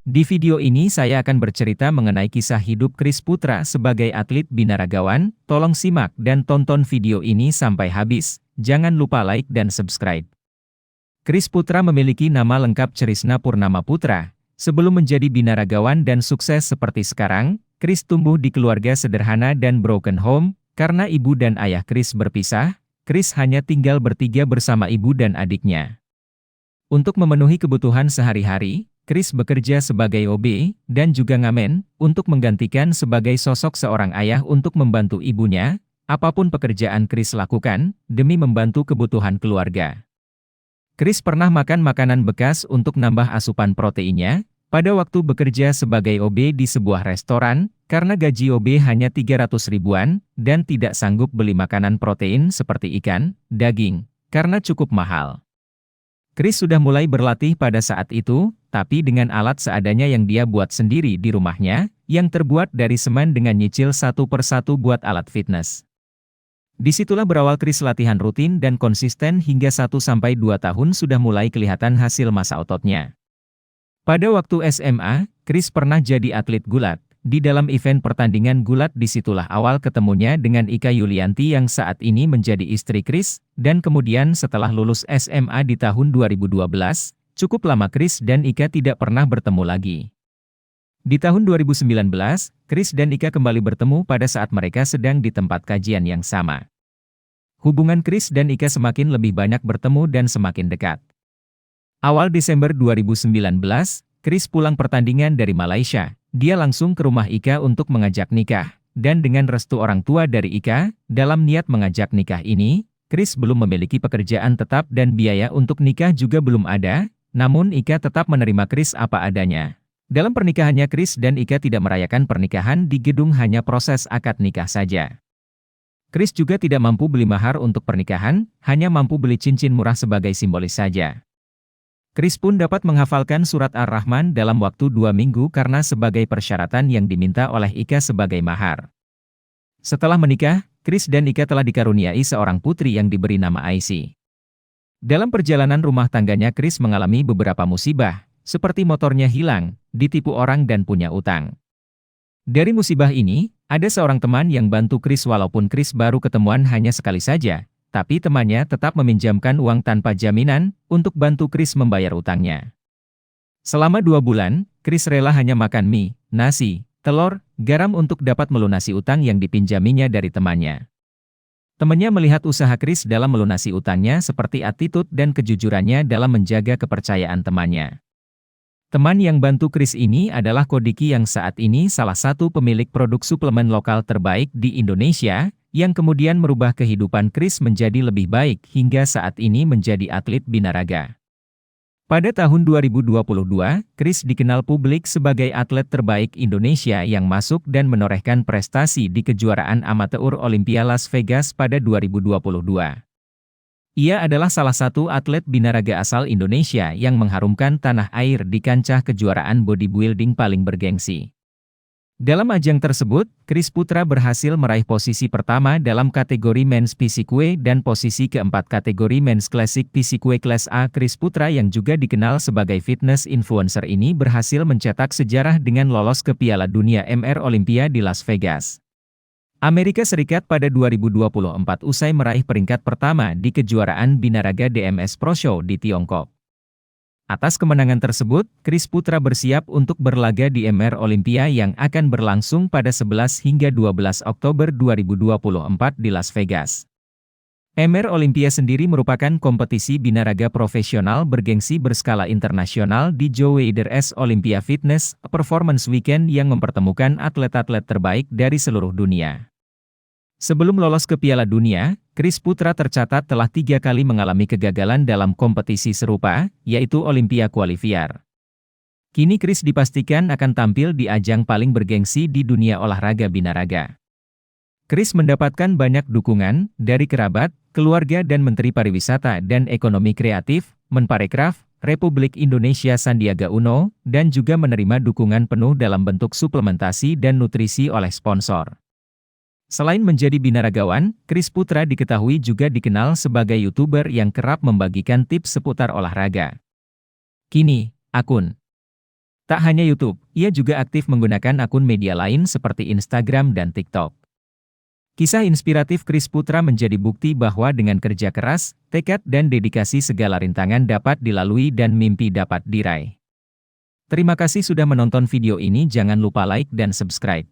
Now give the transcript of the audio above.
Di video ini saya akan bercerita mengenai kisah hidup Kris Putra sebagai atlet binaragawan. Tolong simak dan tonton video ini sampai habis. Jangan lupa like dan subscribe. Kris Putra memiliki nama lengkap Crisna Purnama Putra. Sebelum menjadi binaragawan dan sukses seperti sekarang, Kris tumbuh di keluarga sederhana dan broken home. Karena ibu dan ayah Kris berpisah, Kris hanya tinggal bertiga bersama ibu dan adiknya. Untuk memenuhi kebutuhan sehari-hari, Kris bekerja sebagai OB, dan juga ngamen, untuk menggantikan sebagai sosok seorang ayah untuk membantu ibunya, apapun pekerjaan Kris lakukan, demi membantu kebutuhan keluarga. Kris pernah makan makanan bekas untuk nambah asupan proteinnya, pada waktu bekerja sebagai OB di sebuah restoran, karena gaji OB hanya 300 ribuan, dan tidak sanggup beli makanan protein seperti ikan, daging, karena cukup mahal. Kris sudah mulai berlatih pada saat itu, tapi dengan alat seadanya yang dia buat sendiri di rumahnya, yang terbuat dari semen dengan nyicil satu persatu buat alat fitness. Disitulah berawal Kris latihan rutin dan konsisten hingga 1-2 tahun sudah mulai kelihatan hasil massa ototnya. Pada waktu SMA, Kris pernah jadi atlet gulat. Di dalam event pertandingan gulat disitulah awal ketemunya dengan Ika Yulianti yang saat ini menjadi istri Kris, dan kemudian setelah lulus SMA di tahun 2012, cukup lama Kris dan Ika tidak pernah bertemu lagi. Di tahun 2019, Kris dan Ika kembali bertemu pada saat mereka sedang di tempat kajian yang sama. Hubungan Kris dan Ika semakin lebih banyak bertemu dan semakin dekat. Awal Desember 2019, Kris pulang pertandingan dari Malaysia. Dia langsung ke rumah Ika untuk mengajak nikah, dan dengan restu orang tua dari Ika, dalam niat mengajak nikah ini, Kris belum memiliki pekerjaan tetap dan biaya untuk nikah juga belum ada, namun Ika tetap menerima Kris apa adanya. Dalam pernikahannya Kris dan Ika tidak merayakan pernikahan di gedung, hanya proses akad nikah saja. Kris juga tidak mampu beli mahar untuk pernikahan, hanya mampu beli cincin murah sebagai simbolis saja. Kris pun dapat menghafalkan surat Ar-Rahman dalam waktu 2 minggu karena sebagai persyaratan yang diminta oleh Ika sebagai mahar. Setelah menikah, Kris dan Ika telah dikaruniai seorang putri yang diberi nama Aisyah. Dalam perjalanan rumah tangganya Kris mengalami beberapa musibah, seperti motornya hilang, ditipu orang dan punya utang. Dari musibah ini, ada seorang teman yang bantu Kris walaupun Kris baru ketemuan hanya sekali saja. Tapi temannya tetap meminjamkan uang tanpa jaminan, untuk bantu Kris membayar utangnya. Selama 2 bulan, Kris rela hanya makan mie, nasi, telur, garam untuk dapat melunasi utang yang dipinjaminya dari temannya. Temannya melihat usaha Kris dalam melunasi utangnya seperti attitude dan kejujurannya dalam menjaga kepercayaan temannya. Teman yang bantu Kris ini adalah Kodiki yang saat ini salah satu pemilik produk suplemen lokal terbaik di Indonesia, yang kemudian merubah kehidupan Kris menjadi lebih baik hingga saat ini menjadi atlet binaraga. Pada tahun 2022, Kris dikenal publik sebagai atlet terbaik Indonesia yang masuk dan menorehkan prestasi di kejuaraan amatir Olympia Las Vegas pada 2022. Ia adalah salah satu atlet binaraga asal Indonesia yang mengharumkan tanah air di kancah kejuaraan bodybuilding paling bergengsi. Dalam ajang tersebut, Kris Putra berhasil meraih posisi pertama dalam kategori Men's Physique dan posisi keempat kategori Men's Classic Physique Kelas A. Kris Putra yang juga dikenal sebagai fitness influencer ini berhasil mencetak sejarah dengan lolos ke Piala Dunia MR Olympia di Las Vegas, Amerika Serikat pada 2024 usai meraih peringkat pertama di kejuaraan binaraga DMS Pro Show di Tiongkok. Atas kemenangan tersebut, Kris Putra bersiap untuk berlaga di MR Olympia yang akan berlangsung pada 11 hingga 12 Oktober 2024 di Las Vegas. MR Olympia sendiri merupakan kompetisi binaraga profesional bergengsi berskala internasional di Joe Weider Olympia Fitness Performance Weekend yang mempertemukan atlet-atlet terbaik dari seluruh dunia. Sebelum lolos ke Piala Dunia, Kris Putra tercatat telah 3 kali mengalami kegagalan dalam kompetisi serupa, yaitu Olympia Qualifier. Kini Kris dipastikan akan tampil di ajang paling bergengsi di dunia olahraga binaraga. Kris mendapatkan banyak dukungan dari kerabat, keluarga dan Menteri Pariwisata dan Ekonomi Kreatif, Menparekraf, Republik Indonesia Sandiaga Uno, dan juga menerima dukungan penuh dalam bentuk suplementasi dan nutrisi oleh sponsor. Selain menjadi binaragawan, Kris Putra diketahui juga dikenal sebagai YouTuber yang kerap membagikan tips seputar olahraga. Kini, akun Tak hanya YouTube, ia juga aktif menggunakan akun media lain seperti Instagram dan TikTok. Kisah inspiratif Kris Putra menjadi bukti bahwa dengan kerja keras, tekad dan dedikasi segala rintangan dapat dilalui dan mimpi dapat diraih. Terima kasih sudah menonton video ini, jangan lupa like dan subscribe.